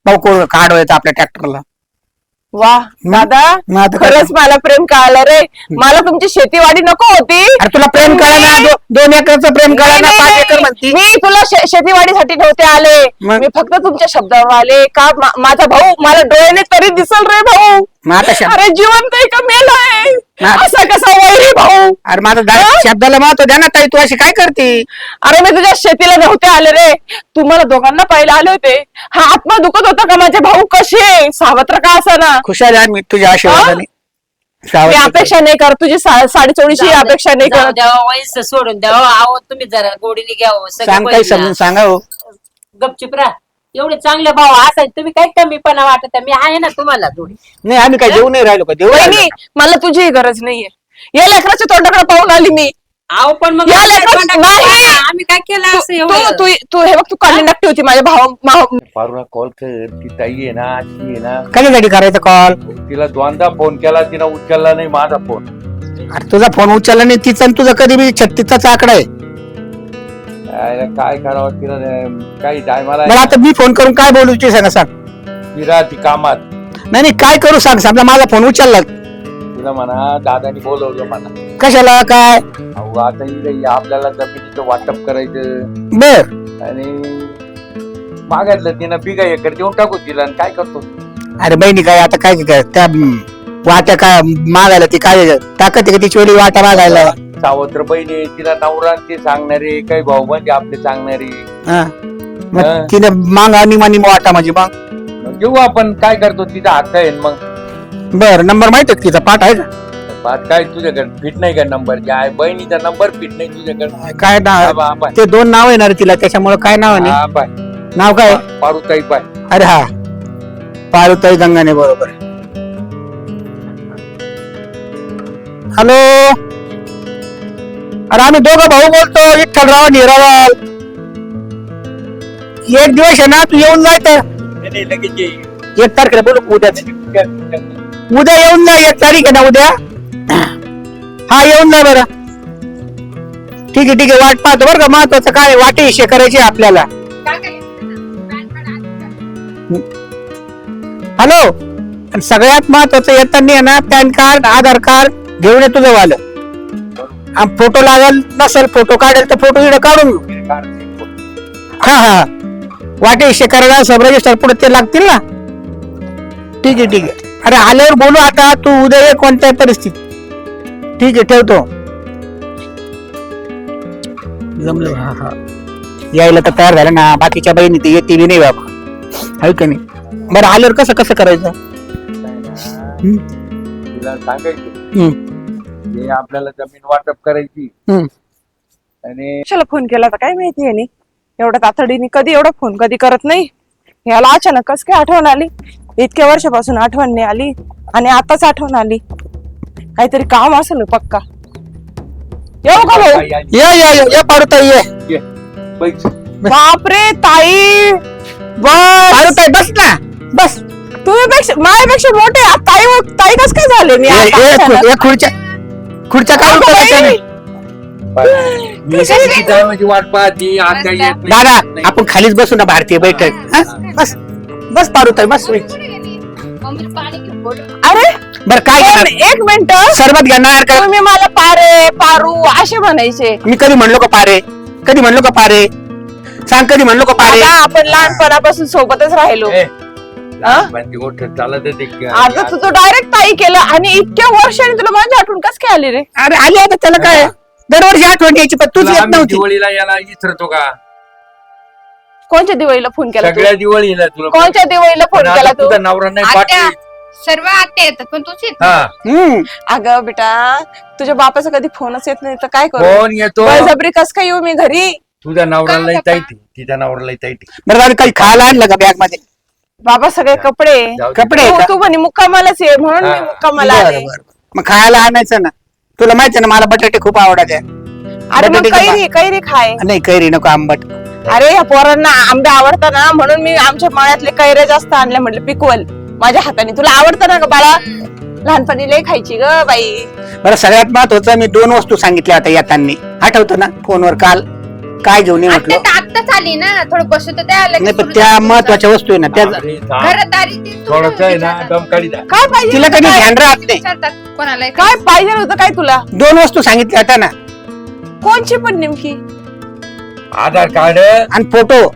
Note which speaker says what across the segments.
Speaker 1: पाऊ काढवायचं आपल्या ट्रॅक्टरला.
Speaker 2: वा दादा खरंच मला प्रेम कळालं रे. मला तुमची शेतीवाडी नको होती.
Speaker 1: अरे तुला प्रेम कळायला 2 एकरचं प्रेम कळायला 5 एकर म्हणती.
Speaker 2: मी तुला शेतीवाडीसाठी नव्हते आले. मी फक्त तुमच्या शब्दावर आले का माझा भाऊ मला डोळ्याने तरी दिसल रे भाऊ. अरे जिवंत आहे का मेलाय असा कसा वैरी भाऊ.
Speaker 1: अरे माझा शब्दाला महत्व द्या ना ताई. तू अशी काय करते.
Speaker 2: अरे मी तुझ्या शेतीला नव्हते आले रे. तुम्हाला दोघांना पाहिलं आले होते. हा आत्मा दुखत होता का माझे भाऊ कसे सावत्र का असा ना.
Speaker 1: खुशाल आहे मी तुझ्या आशीर्वादाने.
Speaker 2: मी अपेक्षा नाही करत तुझी साडेचोळीची अपेक्षा नाही करत.
Speaker 3: द्यावा वयस सोडून द्यावा. आहो तुम्ही जरा गोडीने घ्यावं
Speaker 1: सांग काही समजून सांगा. हो
Speaker 3: गपचूप राहा. एवढे चांगले भाऊ असायचे तुम्ही काय कमीपणा वाटत मी आहे ना तुम्हाला थोडी.
Speaker 1: नाही आम्ही काय देऊ नाही राहिलो का. देऊ
Speaker 2: नाही मला तुझी गरज नाहीये. या लेकराच्या तोंडाकडे पाहून आली मी.
Speaker 3: आहो पण मग
Speaker 2: या लेकराचं नाही.
Speaker 3: आम्ही काय केलं असं एवढं.
Speaker 2: तू हे बघ तू काढली नक्की होती माझ्या भाऊ.
Speaker 4: पारुला कॉल कर. ती ताई आहे ना अशी आहे ना.
Speaker 1: कशासाठी करायचा कॉल.
Speaker 4: तिला दोनदा फोन केला तिला उचलला नाही माझा फोन.
Speaker 1: अरे तुझा फोन उचलला नाही तिचा आणि तुझा कधी बी 36चा आकडा आहे.
Speaker 4: काय करावं तिला काही टायमाला
Speaker 1: मला आता मी फोन करून काय बोलू ते सांग.
Speaker 4: ती राहती कामात.
Speaker 1: नाही काय करू सांग. समजा माझा फोन उचलला
Speaker 4: तिला म्हणा दादानी बोलवलं म्हणा.
Speaker 1: कशाला काय.
Speaker 4: अहो आता आपल्याला जमिनीचं वाटप करायचं
Speaker 1: बर.
Speaker 4: आणि मागायचं तिनं बिगा एकर देऊन टाकू तिला आणि काय करतो.
Speaker 1: अरे बहिणी काय आता काय त्या वाट्या काय मागायला ती काय ताकद आहे का तिची वेळी वाटा मागायला.
Speaker 4: सावत्र बहिणी तिला नवरा ते सांगणारे काही भाऊ म्हणजे आपले सांगणारे.
Speaker 1: मग तिने मागा निमानी वाटा म्हणजे मग
Speaker 4: घेऊ आपण काय करतो तिचा हक्क आहे मग.
Speaker 1: बर नंबर माहित आहे तिचा पाठ आहे का.
Speaker 4: पाठ काय तुझ्याकडे फिट नाही का नंबर. आहे बहिणीचा नंबर फिट नाही तुझ्याकडे.
Speaker 1: काय नाव ते 2 नाव येणार तिला त्याच्यामुळे काय नाव आहे. नाव काय
Speaker 4: पारुताई पाय.
Speaker 1: अरे हा पारुताई गंगाने बरोबर. हॅलो. अरे आम्ही 2 भाऊ बोलतो. विठ्ठलराव निरावाल. एक दिवस आहे ना तू येऊन जाय तर 1 तारखेला बोलू. उद्या येऊन जा. 1 तारीख आहे ना उद्या. हा येऊन जा बरं. ठीक आहे वाट पाहतो बरं का. महत्वाचं काय वाटे हिशे करायचे आपल्याला. हॅलो. आणि सगळ्यात महत्वाचं येताना आहे ना पॅन कार्ड आधार कार्ड घेऊन ये तुझं वालं. फोटो लागेल नसेल फोटो काढेल तर फोटो इकडे काढून घेऊ. हा वाटे हिशे करायला सब रजिस्टर पुढे ते लागतील ना. ठीक आहे. अरे आल्यावर बोलू आता. तू उद्या ये कोणत्याही परिस्थिती. ठीक आहे ठेवतो. जमलं. हा यायला तर तयार झालं ना. बाकीच्या बहिणी ते येते बी नाही बाबा आहे का नाही. बरं आल्यावर कसं करायचं.
Speaker 4: तिला सांगायचं हे आपल्याला जमीन वाटप करायची. आणि
Speaker 2: कशाला फोन केला तर काय माहिती आहे. एवढ्या तातडीने कधी एवढा फोन कधी करत नाही. याला अचानक कस काय आठवण आली. इतक्या वर्षापासून आठवण नाही आली आणि आताच आठवण आली. काहीतरी काम असेल पक्का. येऊ का भाऊ.
Speaker 1: ये पारुताई ये.
Speaker 2: बापरे ताई बस.
Speaker 1: पारुताई बस ना बस.
Speaker 2: तुम्ही माझ्यापेक्षा मोठे ताई कस काय झाले. मी
Speaker 1: खुर्च्या काय
Speaker 4: वाट पाहती.
Speaker 1: दादा आपण खालीच बसू ना. भारतीय बैठक. बस बस पारुताई बस.
Speaker 2: अरे
Speaker 1: बर काय
Speaker 2: 1 मिनिट.
Speaker 1: सरबत घेणार का.
Speaker 2: तुम्ही मला पारे पारू असे म्हणायचे.
Speaker 1: मी कधी म्हणलो का पारे. कधी म्हणलो का पारे. सांग कधी म्हणलो का पारे.
Speaker 2: आपण लहानपणापासून सोबतच राहिलो. आता तू डायरेक्ट ताई केलं आणि इतक्या वर्षांनी तुला माझी आठवण कस काय आली रे.
Speaker 1: अरे आली आता त्याला काय. दरवर्षी आठवण यायची पण तुझी येत नव्हती.
Speaker 4: दिवाळीला याला विसरतो का.
Speaker 2: कोणत्या दिवाळीला फोन केला.
Speaker 4: सगळ्या दिवाळीला तुला
Speaker 2: कोणत्या दिवाळीला फोन केला तू.
Speaker 4: तुझा नवरा नाही पाठवी.
Speaker 3: सर्व आत्या येतात पण तुझी.
Speaker 2: अगं बेटा तुझ्या बापाचा कधी फोनच येत नाही तर काय करू.
Speaker 4: फोन येतो.
Speaker 2: बळजबरी कस काय येऊ मी घरी.
Speaker 4: तुझ्या नवऱ्याला येतायती. तिच्या नवऱ्याला येतायती.
Speaker 1: बरं आम्ही काही खायला आणलं का बॅग मध्ये.
Speaker 2: बाबा सगळे कपडे तू म्हणे मुक्कामालाच आहे म्हणून मी मुक्कामाला आले.
Speaker 1: मग खायला आणायचं ना. तुला माहिती ना मला बटाटे खूप आवडत.
Speaker 2: अरे मग कैरी खाय.
Speaker 1: नाही कैरी नको आंबट.
Speaker 2: अरे या पोरांना आंबे आवडतात ना म्हणून मी आमच्या मळ्यातले कैऱ्या जास्त आणल्या म्हटलं पिकवल माझ्या हाताने. तुला आवडतं ना ग बाळा. लहानपणी लय खायची ग बाई.
Speaker 1: बरं सगळ्यात महत्वाचं मी 2 वस्तू सांगितल्या होत्या येताना. आठवतं ना फोनवर काल काय घेऊन ये म्हटलं.
Speaker 5: आत्ताच आली ना, थोडं बसू तर द्या. लगेच
Speaker 1: नाही पण
Speaker 5: बोलू
Speaker 1: त्या
Speaker 5: शकतो.
Speaker 1: महत्वाच्या वस्तू आहे ना त्या
Speaker 4: बापरे, थांब.
Speaker 5: घरदारी ती
Speaker 4: थोडंसं आहे ना दम काढी द्या.
Speaker 2: काय पाहिजे
Speaker 1: तिला
Speaker 2: होतं
Speaker 1: कधी
Speaker 2: काय?
Speaker 1: ध्यान राहत नाही.
Speaker 5: विचारतात कोणाला
Speaker 2: काय पाहिजे होतं काय तुला?
Speaker 1: 2 वस्तू सांगितल्या होत्या ना,
Speaker 2: कोणची पण नेमकी?
Speaker 4: आधार कार्ड
Speaker 1: आणि फोटो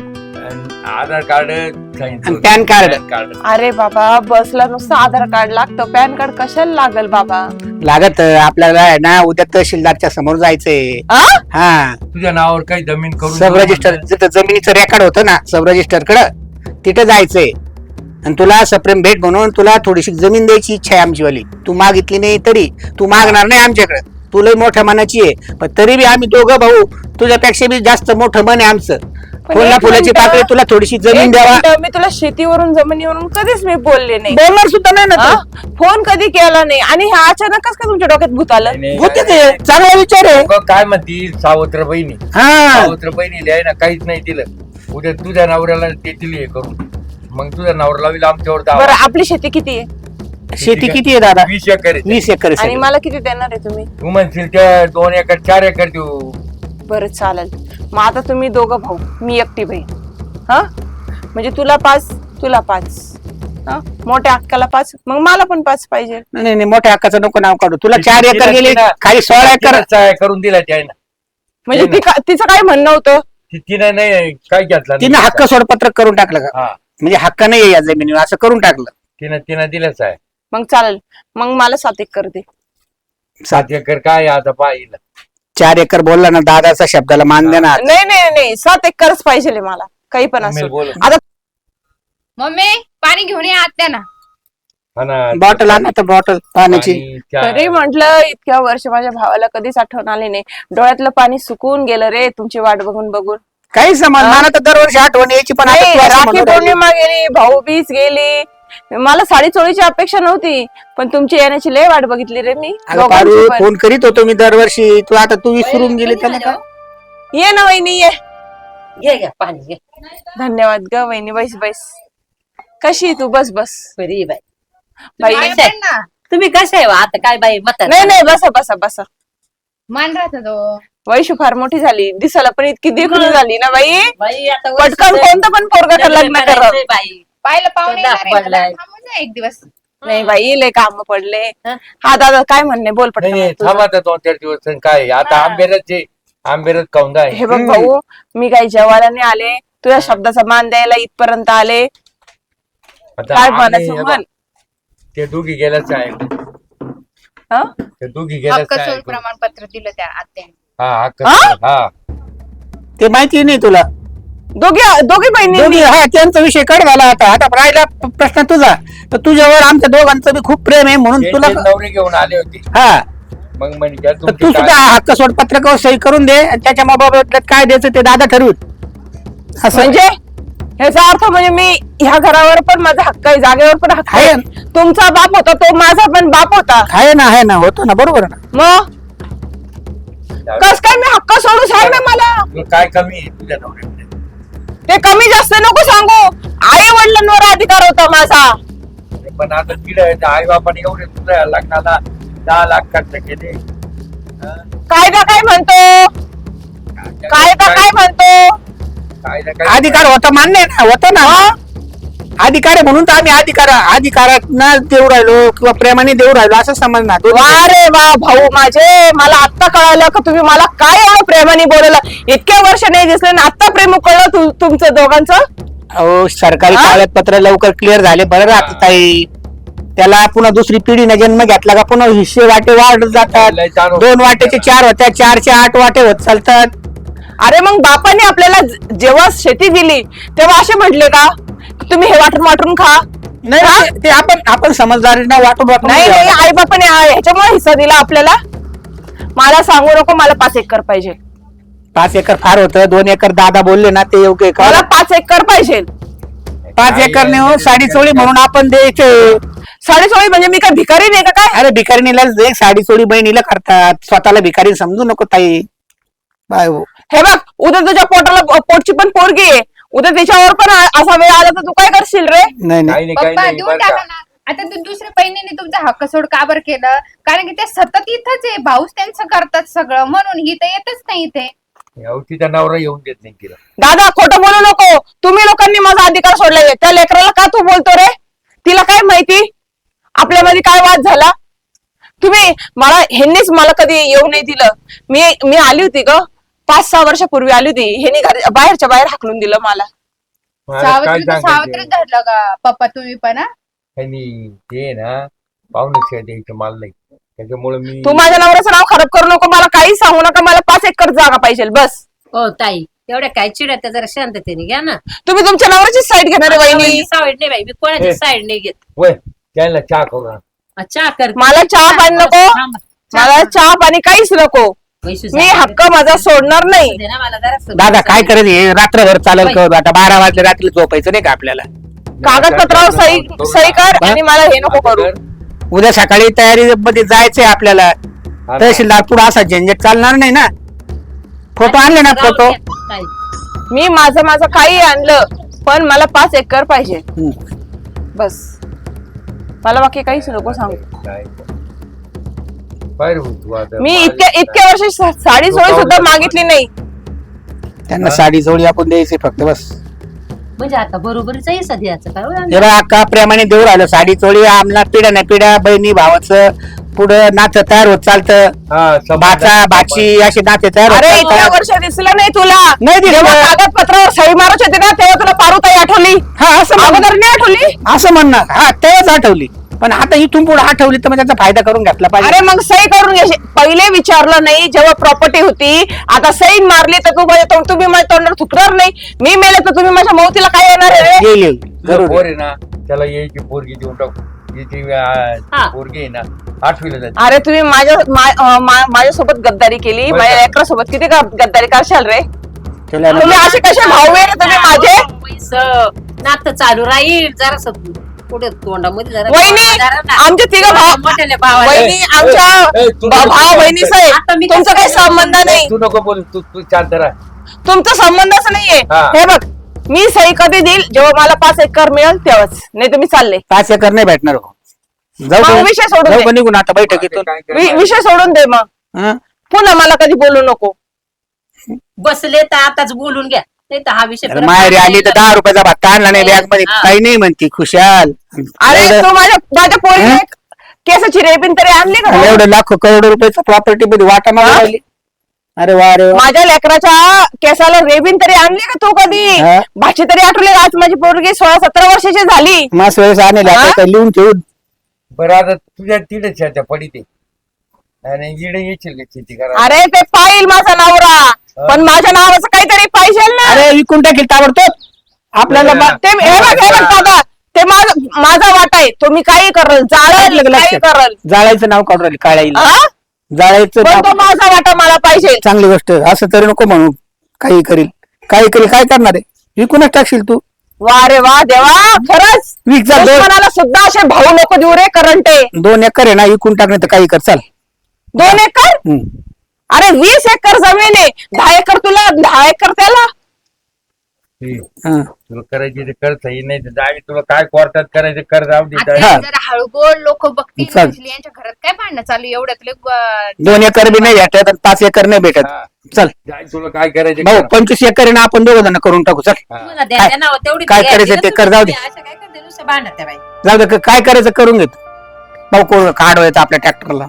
Speaker 4: आधार कार्ड
Speaker 1: आणि पॅन कार्ड.
Speaker 4: कार्ड
Speaker 2: अरे बाबा, बसला नुसतं आधार कार्ड लागतं, पॅन कार्ड कशाला लागल बाबा?
Speaker 1: लागत आपल्याला आहे ना उद्या तहसीलदारच्या समोर जायचंय.
Speaker 2: आ?
Speaker 1: हा,
Speaker 4: तुझ्या नावावर काही जमीन करून
Speaker 1: सब रजिस्टर जिथं जमिनीचं रेकॉर्ड होतं ना सब रजिस्टर कडं तिथं जायचंय. आणि तुला सप्रेम भेट म्हणून तुला थोडीशी जमीन द्यायची इच्छा आहे आमचीवाली. तू मागितली नाही तरी तू मागणार नाही आमच्याकडे, तू लय मोठ्या मनाची आहे. पण तरी बी आम्ही दोघं भाऊ तुझ्यापेक्षा बी जास्त मोठं मन आहे आमचं.
Speaker 2: पण
Speaker 1: फुला
Speaker 2: एक
Speaker 1: फुलाची
Speaker 2: मिनिटं,
Speaker 1: पाकळी तुला थोडीशी जमीन
Speaker 2: एक
Speaker 1: द्यावा.
Speaker 2: मिनिटं, मी तुला शेतीवरून जमिनीवरून कधीच मी बोलले नाही.
Speaker 1: बोलणार सुद्धा नाही ना
Speaker 2: आ?
Speaker 1: तू.
Speaker 2: फोन कधी केला नाही आणि हे अचानकच का तुमच्या डोक्यात भूत आलं?
Speaker 1: होते ते चांगला विचार आहे.
Speaker 4: काय म्हणती सावत्र बहिणी
Speaker 1: हा,
Speaker 4: सावत्र बहिणीला आहे ना काहीच नाही दिलं. उद्या तुझ्या नवऱ्याला ते दिली हे करून मग तुझ्या नवऱ्याला होईल आमच्यावर दावा.
Speaker 2: बरं, आपली शेती किती आहे
Speaker 1: शेती किती आहे दादा?
Speaker 4: 20 एकर आहे.
Speaker 1: 20 एकर आहे
Speaker 2: आणि
Speaker 1: सगळी.
Speaker 2: मला किती देणार आहे तुम्ही?
Speaker 4: तू म्हणशील त्या 2 एकर 4 एकर देऊ.
Speaker 2: बरं चालेल. मग आता तुम्ही दोघं भाऊ, मी एकटी बहीण. हा, म्हणजे तुला 5, तुला 5, हा, मोठ्या अक्काला 5, मग मला पण 5 पाहिजे.
Speaker 1: नाही नाही मोठ्या हक्काचं नको नाव काढू. तुला 4
Speaker 4: तिला-
Speaker 1: एकर गेले
Speaker 4: तिला-
Speaker 1: खाली 16 एकर.
Speaker 4: तिला करून दिला त्यानं.
Speaker 2: म्हणजे
Speaker 4: नाही
Speaker 2: तिचं काय म्हणणं होतं?
Speaker 4: तिने नाही काय घेतला
Speaker 1: तिनं हक्क सोडपत्रक करून टाकलं का?
Speaker 4: हा
Speaker 1: म्हणजे हक्क नाही या जमिनीवर असं करून टाकलं.
Speaker 4: तिनं दिलंच आहे.
Speaker 2: मग चालेल, मग मला 7 एकर दे.
Speaker 4: 7 एकर काय आता पाहिलं
Speaker 1: 4 एकर बोलला ना दादाचा शब्दाला मान देणार.
Speaker 2: नाही नाही नाही, 7 एकरच पाहिजे मला, काही पण असो.
Speaker 4: बोल
Speaker 2: आता
Speaker 5: मम्मी पाणी घेऊन ये आत्या ना.
Speaker 4: हा ना.
Speaker 1: बॉटल आण आता बॉटल पाण्याची.
Speaker 4: पाणी त्या-
Speaker 2: तरी म्हंटल इतक्या वर्ष माझ्या भावाला कधीच आठवण आली नाही. डोळ्यातलं पाणी सुकून गेलं रे तुमची वाट बघून बघून.
Speaker 1: काही समज मला तर दरवर्षी आठवण यायची पण आता
Speaker 2: नाही,
Speaker 1: तू असं
Speaker 2: राखी
Speaker 1: म्हणून राहिली.
Speaker 2: पौर्णिमा गेली, भाऊबीज गेली, मला साडी चोळीची अपेक्षा नव्हती, पण तुमची येण्याची लय वाट बघितली रे मी.
Speaker 1: अगं पारू
Speaker 2: दोघांची पण.
Speaker 1: फोन करीत होतो मी दरवर्षी. तू आता तू विसरून गेली त्याला का?
Speaker 2: ये ना वहिनी ये.
Speaker 3: घे घ्या पाणी घे.
Speaker 2: धन्यवाद ग वहिनी. बैस बैस. कशी आहे तू? बस बस.
Speaker 3: बरी आहे बाई.
Speaker 2: बाई
Speaker 5: तुम्ही
Speaker 3: कशा आहे?
Speaker 5: पण ना.
Speaker 3: तुम्ही कशा आहे वा? आता काय बाई मत
Speaker 2: नाही नाही, बसा बसा बसा.
Speaker 5: मान राहत तो.
Speaker 2: वैशू फार मोठी झाली, दिसायला पण इतकी देखणी झाली ना बाई.
Speaker 3: बाई आता
Speaker 2: पटकन कोणतं पण पोरगा लग्न कर.
Speaker 3: बाई
Speaker 5: पाहिलं पाहुणे
Speaker 3: तो
Speaker 5: येणार आहे मला.
Speaker 3: दाखवलाय.
Speaker 5: थांबून जा एक दिवस.
Speaker 2: नाही बाई, लय काम पडले.
Speaker 3: हा?
Speaker 2: हा दादा काय म्हणणे, बोल
Speaker 4: नाही नाही
Speaker 2: पटकन.
Speaker 4: थांबा आता 2-4 दिवस आणि काय आता आंबेरच खाऊन जाय.
Speaker 2: हे बघ भाऊ, मी काही जेवायला नाही आले, तुझ्या शब्दाचा मान द्यायला इथपर्यंत आले.
Speaker 4: आता
Speaker 2: काय
Speaker 4: आम्ही
Speaker 2: म्हणायचं
Speaker 4: हे
Speaker 2: म्हण.
Speaker 4: बघ, ते दोघी गेल्याच आहे.
Speaker 2: हा?
Speaker 4: ते दोघी गेल्याच
Speaker 5: हक्क
Speaker 4: आहे.
Speaker 5: सोड प्रमाणपत्र दिलं त्या आत्याने.
Speaker 4: हा हक्क
Speaker 2: हा?
Speaker 4: हा
Speaker 1: ते माहिती नाही तुला.
Speaker 2: दोघी दोघी बहिणी.
Speaker 1: दोघी हा त्यांचा विषय कट झाला आता. आता राहिला प्रश्न तुझा. तर तुझ्यावर आमच्या दोघांचं बी खूप प्रेम आहे म्हणून
Speaker 4: ते-
Speaker 1: तुला
Speaker 4: ते नवरे घेऊन आले होते
Speaker 1: हा.
Speaker 4: मग म्हणजे
Speaker 1: तर
Speaker 4: तुमची
Speaker 1: तू
Speaker 4: काय-
Speaker 1: सुद्धा हक्क सोडपत्रकावर सही करून दे आणि त्याच्या बाबत काय द्यायचं ते दादा ठरवून. असं
Speaker 2: म्हणजे ह्याचा अर्थ म्हणजे मी ह्या घरावर पण माझा हक्क आहे, जागेवर पण हक्क आहे.
Speaker 1: आहे.
Speaker 2: तुमचा बाप होता तो माझा पण बाप होता.
Speaker 1: आहे ना होतो ना बरोबर ना.
Speaker 2: मग कस काय मी हक्क सोडू सांग ना मला.
Speaker 4: तुला काय कमी आहे तुझ्या नवऱ्यामध्ये?
Speaker 2: ते कमी जास्त नको सांगू. आई वडिलांवर अधिकार होता माझा.
Speaker 4: पण आता तिला आई बापाने एवढे तुझ्या लग्नाला 10 लाख खर्च केले. हा?
Speaker 2: कायदा काय म्हणतो? कायदा काय म्हणतो?
Speaker 4: कायदा काय
Speaker 1: अधिकार होता मान्य आहे ना, होता ना. अधिकार आहे म्हणून तर आम्ही अधिकारात देऊ राहिलो किंवा प्रेमाने देऊ राहिलो असं समजणार.
Speaker 2: वा रे वा भाऊ माझे, मला आत्ता कळालं का तुम्ही मला काय प्रेमाने बोलवलं. इतके वर्ष नाही दिसले ना आत्ता प्रेम उकळलं तुमचं दोघांचं.
Speaker 1: अहो सरकारी
Speaker 2: हा?
Speaker 1: कागदपत्र लवकर क्लिअर झाले बरं राहत ताई. त्याला पुन्हा दुसरी पिढीने जन्म घेतला का पुन्हा हिस्से वाटे वाढत जातात.
Speaker 4: लय छान होतं.
Speaker 1: 2 वाटेचे 4 होत्या, 4चे 8 वाटे होत चालतात.
Speaker 2: अरे मग बापाने आपल्याला जेव्हा शेती दिली तेव्हा असे म्हटले का तुम्ही हे वाटून वाटून खा?
Speaker 1: नाही ते आपण समजदारीनं वाटून
Speaker 2: नाही नाही,
Speaker 1: वाटून
Speaker 2: आई बापाने ह्याच्यामुळे हिस्सा दिला आपल्याला. मला सांगू नको, मला 5 एकर पाहिजे.
Speaker 1: 5 एकर फार होतं. 2 एकर दादा बोलले ना ते योग्य आहे
Speaker 2: मला
Speaker 1: का?
Speaker 2: 5 एकर पाहिजे.
Speaker 1: 5 एकर नेऊन साडी चोळी म्हणून आपण द्यायचे.
Speaker 2: साडेसोळी म्हणजे मी काय भिकारी नाही का काय?
Speaker 1: अरे भिकारीनीला दे, साडी चोळी बहिणीला करतात. स्वतःला भिकारी समजू नको ताई. बाय हो.
Speaker 2: हे बघ, उद्या तुझ्या पोटची पण पोरगी आहे. उद्या त्याच्यावर पण असा वेळ आला तर तू काय करशील रे?
Speaker 1: नाही
Speaker 4: काही नाही काही
Speaker 5: पप्पा
Speaker 4: नाही
Speaker 5: देऊन
Speaker 4: बरं
Speaker 5: टाका
Speaker 4: का?
Speaker 5: ना. आता तू दुसऱ्या बहिणीने तुमचा हक्क सोड का बरं केलं? कारण की ते सतत इथंच आहे, भाऊच त्यांचं करतात सगळं, म्हणून ही तर येतच नाही इथे.
Speaker 4: तिचा नवरा येऊन देत नाही तिला.
Speaker 2: दादा खोटं बोलू नको. तुम्ही लोकांनी माझा अधिकार सोडलाय. त्या लेकराला का तू बोलतो रे? तिला काय माहिती आपल्यामध्ये काय वाद झाला? तुम्ही मला ह्यांनीच मला कधी येऊ नाही दिलं. मी आली होती ग 5-6 वर्षापूर्वी आली होती. ह्यांनी बाहेरच्या बाहेर हाकलून दिलं मला.
Speaker 4: मला काय
Speaker 5: सावत्र
Speaker 4: सांगायचं
Speaker 5: सावत्रच धरलं का पप्पा तुम्ही पण हा?
Speaker 4: त्यांनी ते ना पाहुणे द्यायचं माल नाही त्याच्यामुळे मी
Speaker 2: तू माझ्या नवऱ्याचं नाव खराब करू नको. मला काही सांगू नका. मला 5 एकर जागा पाहिजे बस.
Speaker 3: हो ताई एवढ्या काय चिडत जरा शांततेने घ्या ना.
Speaker 2: तुम्ही तुमच्या नवऱ्याची साईड घेणार आहे वहिनी.
Speaker 3: साईड नाही बाई मी कोणाची
Speaker 4: ए.
Speaker 3: साईड नाही घेत.
Speaker 4: वय त्याला चहा खाऊ ना.
Speaker 3: चहा कर.
Speaker 2: मला चहा पाणी नको. मला चहा पाणी काहीच नको. मी हक्क माझा सोडणार नाही.
Speaker 3: मला जरा
Speaker 1: दादा काय करेल हे रात्रभर चालेल का आता 12 वाजले रात्री झोपायचं नाही का आपल्याला?
Speaker 2: कागदपत्रावर सही कर आणि मला हे नको करू.
Speaker 1: उद्या सकाळी तयारी मध्ये जायचंय आपल्याला. तहसीलदार पुढे असा झंझट चालणार नाही ना. फोटो आणले ना फोटो.
Speaker 2: मी माझं काही आणलं पण मला 5 एकर पाहिजे बस. मला बाकी काहीच नको सांगू. मी इतक्या वर्ष साडी सोळी सुद्धा मागितली नाही.
Speaker 1: त्यांना साडी जोडी आपण द्यायची फक्त बस.
Speaker 3: म्हणजे आता बरोबरीच आहे सध्याचं काय
Speaker 1: हे बघ अक्का प्रेमाने देऊ राहिलं साडी चोळी. आमला पिढ्या नाही पिढ्या बहिणी भावाचं पुढं नातं तयार होत चालतं. भाचा भाची असे नाते तयार
Speaker 2: अरे इतक्या
Speaker 1: होत
Speaker 2: वर्ष दिसलं नाही तुला.
Speaker 1: नाही दिलं.
Speaker 2: जेव्हा कागदपत्रावर सही मारत होते ना तेव्हा तुला पारुताई आठवली.
Speaker 1: हा असं
Speaker 2: अगोदर नाही आठवली.
Speaker 1: असं म्हणणं. हा तेच आठवली पण आता इथून पुढे आठवली तर मग त्याचा फायदा करून घेतला पाहिजे.
Speaker 2: अरे मग सही करून घ्यायची. पहिले विचारलं नाही जेव्हा प्रॉपर्टी होती. आता सही मारली तर तुम्ही माझ्या तोंडावर थुकणार नाही. मी मेले तर तुम्ही माझ्या मौतीला काय येणार आहे?
Speaker 1: येईल जरूर.
Speaker 4: पोर आहे ना त्याला यायची पोरगी देऊन टाकू. हिची पोरगी आहे ना 8वीला जाते.
Speaker 2: अरे तुम्ही माझ्यासोबत गद्दारी केली. माझ्या लेकरासोबत किती गद्दारी करशाल रे? तुम्ही असे कसे भाऊ आहे रे तुम्ही माझे?
Speaker 3: नातं चालू राहील जरा पुढे तोंडामध्ये जरा
Speaker 2: वहिनी आमचे 3 भाऊ वहिनी आमच्या भाऊ बहिणी साहेब तुमचा काही संबंध नाही.
Speaker 4: तू नको बोल. तू शांत राहा.
Speaker 2: तुमचा संबंधच नाहीये.
Speaker 4: हा.
Speaker 2: हे बघ मी सही कधी देईल जेव्हा मला 5 एकर मिळेल तेव्हाच. नाही तुम्ही चालले
Speaker 1: 5 एकर नाही भेटणार. जाऊ
Speaker 2: मग
Speaker 1: दे.
Speaker 2: विषय सोडून
Speaker 1: जाऊ
Speaker 2: दे.
Speaker 1: पण निघून आता बैठकीतून.
Speaker 4: काय करणार?
Speaker 2: विषय सोडून दे मग.
Speaker 1: हं?
Speaker 2: पुन्हा मला कधी बोलू नको.
Speaker 3: बसले तर आताच बोलून घ्या नाही तर हा विषय
Speaker 1: अरे माहेरी आली तर 10 रुपयाचा भत्ता आणला नाही बॅग मध्ये.
Speaker 3: हा.
Speaker 1: काही नाही म्हणती खुशाल.
Speaker 2: अरे तू माझ्या पोरीने केसाची रेबीन तरी आणली का?
Speaker 1: एवढं लाखो करोड रुपयाचा प्रॉपर्टी मध्ये वाटा मारून राहिली. अरे वा रे वा.
Speaker 2: माझ्या लेकराच्या केसाला रेबीन तरी आणली का तू कधी?
Speaker 1: हा.
Speaker 2: भाची तरी आठवली. आज माझी पोरगी 16-17 वर्षाची झाली.
Speaker 1: मास वेळेस आणले
Speaker 2: हा?
Speaker 1: आता लिहून ठेवून.
Speaker 4: बरं आता तुझ्या तिथे छात्या पडिते आणि इकडे येशील का शेती करा?
Speaker 2: अरे ते पाहिल माझा नवरा पण माझ्या नावाचं काहीतरी पाहिजे ना.
Speaker 1: अरे विकून टाकील ताबडतोब आपल्याला.
Speaker 2: ते हे बघ दादा ते माझा वाटा आहे. तो मी काही करल जाळेल काही करल.
Speaker 1: जाळायचं नाव काढून राहिली काळाईल.
Speaker 2: हा?
Speaker 1: जाळायचं
Speaker 2: पण
Speaker 1: नाव.
Speaker 2: तो माझा वाटा मला पाहिजे.
Speaker 1: चांगली गोष्ट. असं तरी नको म्हणू. काही करील काय करणार आहे? विकूनच टाकशील तू.
Speaker 2: वा रे वा देवा खरंच.
Speaker 1: विक जा.
Speaker 2: दुश्मनाला सुद्धा असे भाऊ नको देऊ रे करंटे.
Speaker 1: 2 एकर आहे ना विकून टाकणे तर काही कर. चाल
Speaker 2: 2 एकर. अरे 20 एकर जमीन आहे. 10 एकर तुला 10 एकर त्याला.
Speaker 1: हं.
Speaker 4: तुला करायची ते कर. सही नाही तर जागी तुला काय कोर्टात करायचं कर. जाऊ दे.
Speaker 5: आता
Speaker 1: हा.
Speaker 5: जरा हळू बोल. लोक बघतील
Speaker 1: चल.
Speaker 5: म्हणजे यांच्या घरात काय भांडणं चालू एवढ्यातले
Speaker 1: 2 एकर बी नाही भेटत आणि 5 एकर नाही भेटत.
Speaker 4: हा.
Speaker 1: चल
Speaker 4: जाय तुला काय करायचं
Speaker 1: भाऊ
Speaker 4: कर.
Speaker 1: 25 एकर आहे ना आपण 2 जण करून टाकू. चल
Speaker 4: हा.
Speaker 3: तुम्हाला द्यायचं नाव तेवढी
Speaker 1: काय
Speaker 3: द्यायची
Speaker 1: करायचं
Speaker 3: ना
Speaker 1: ते
Speaker 3: तुम्ही.
Speaker 1: कर. जाऊ दे.
Speaker 3: असं काय करते नुसतं भांडत आहे बाई.
Speaker 1: जाऊ दे. काय करायचं करून घेतो. भाऊ कोण काढवायचं आपल्या ट्रॅक्टरला.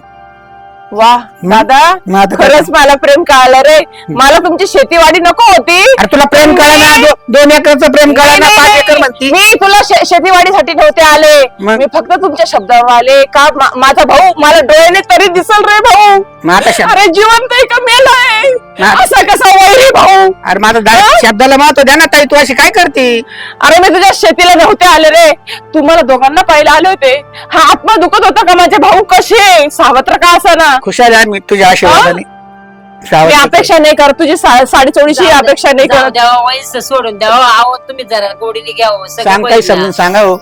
Speaker 2: वा दादा
Speaker 1: मग आता काय?
Speaker 2: खरंच मला प्रेम कळालं रे. मला तुमची शेतीवाडी नको होती.
Speaker 1: अरे तुला प्रेम कळा ना. 2 एकरचं प्रेम कळा ना. 5 एकर म्हणती.
Speaker 2: मी तुला शेतीवाडीसाठी नव्हते आले.
Speaker 1: मग?
Speaker 2: मी फक्त तुमच्या शब्दावर आले का माझा भाऊ मला डोळ्याने तरी दिसल रे भाऊ.
Speaker 1: मग आता शब्द.
Speaker 2: अरे जिवंत आहे का मेलाय?
Speaker 1: हा.
Speaker 2: असा कसा वैरी भाऊ?
Speaker 1: अरे माझा शब्दाला महत्व द्या ना ताई. तू अशी काय करते?
Speaker 2: अरे मी तुझ्या शेतीला नव्हते आले रे. तुम्हाला दोघांना पाहिलं आले होते. हा आत्मा दुखत होता का माझे भाऊ कसे सावत्र का असा ना?
Speaker 1: खुशाल आहे मी तुझ्या आशीर्वादाने.
Speaker 2: मी अपेक्षा नाही करत तुझी साडी चोळीची अपेक्षा नाही
Speaker 3: जाऊ
Speaker 2: करत.
Speaker 3: द्यावं वयस सोडून द्यावं. आहो तुम्ही जरा गोडीने घ्यावं
Speaker 1: सांग काही समजून सांगा हो.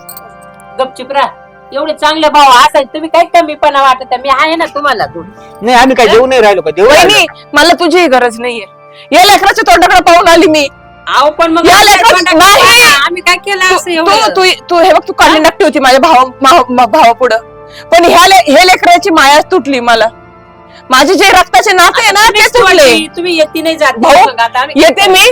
Speaker 3: गपचूप राहा. एवढे चांगले भाऊ असायचे तुम्ही काय कमीपणा वाटत मी आहे ना तुम्हाला दूर.
Speaker 1: नाही आम्ही काय देऊ नाही राहिलो का? देऊ राहिलो.
Speaker 2: वहिनी मला तुझी गरज नाहीये. या लेकराच्या तोंडाकडे पाहून आली मी.
Speaker 3: आहो पण मग
Speaker 2: या लेकराचं नाही.
Speaker 3: आम्ही काय केलं असं
Speaker 2: तू
Speaker 3: एवढं?
Speaker 2: तू तू हे बघ तू काढली नक्की होती माझ्या भावा पुढं. पण हे लेकराची माया तुटली मला. माझे जे रक्ताचे नाते आहे ना ते तुटले.
Speaker 3: तुम्ही येती नाही जात
Speaker 2: भाऊ
Speaker 3: मग आता आम्ही
Speaker 2: येते मी.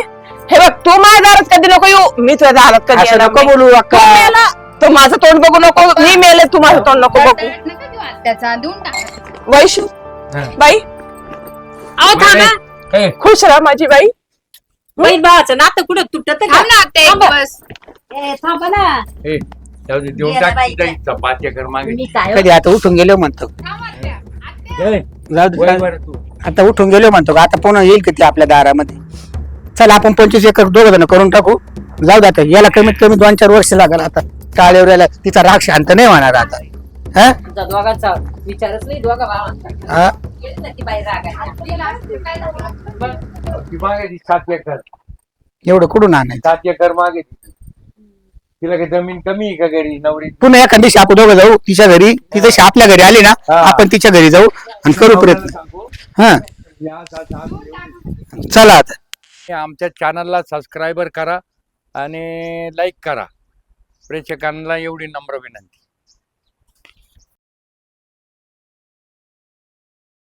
Speaker 2: हे बघ तू माझ्या दारात कधी नको येऊ, मी तुझ्या दारात कधी
Speaker 1: असं
Speaker 2: येणार
Speaker 1: नको
Speaker 2: नाही.
Speaker 1: बोलू अक्का.
Speaker 2: तू मेला, तू माझं तोंड बघू नको, मी मेले तू माझं तोंड नको बघू.
Speaker 5: नका देऊ आत्याचा, देऊन टाका.
Speaker 2: वैशू
Speaker 4: हा.
Speaker 2: बाई
Speaker 3: अहो थांबा
Speaker 4: ए,
Speaker 2: खुश राहा माझी बाई.
Speaker 3: बहीण भावाचं नातं कुठं तुटत
Speaker 5: थांब ना आत्या एक दिवस.
Speaker 3: थांबा ना
Speaker 4: ए, जाऊ दे, देऊन टाक तुझ्या इच्छा, 5 एकर मागे.
Speaker 3: मी काय
Speaker 1: कधी आता उठून गेलो म्हणतो.
Speaker 5: थांब आत्या. आत्या.
Speaker 4: ए,
Speaker 1: जाऊ दे,
Speaker 4: वय बरं तू.
Speaker 1: आता उठून गेलो म्हणतो का आता पुन्हा येईल किती आपल्या दारामध्ये. चल आपण 25 एकर दोघ जण करून टाकू. जाऊ दे आता याला कमीत कमी 2-4 वर्ष लागेल. आता टाळेवर यायला तिचा राग शांत नाही होणार आता. हा?
Speaker 3: तुमचा दोघांचा विचारच नाही दोघा भावांचा
Speaker 1: हा?
Speaker 3: येत ना ती बाई रागायला.
Speaker 5: तिला असं काय झालं?
Speaker 4: ती मागे 7 एकर.
Speaker 1: एवढं कुठून आणायचं.
Speaker 4: 7 एकर मागे तिला काही जमीन कमी आहे का घरी नवरी?
Speaker 1: पुन्हा एखाद दिवशी आपण दोघं जाऊ तिच्या घरी. ती जशी आपल्या घरी आली ना
Speaker 4: हा.
Speaker 1: आपण तिच्या घरी जाऊ आणि करू प्रयत्न.
Speaker 4: सांगू,
Speaker 1: हा
Speaker 4: या आता
Speaker 1: चला आता.
Speaker 4: आमच्या चॅनलला सबस्क्राईबर करा आणि लाईक करा. प्रेक्षकांना एवढी नम्र विनंती.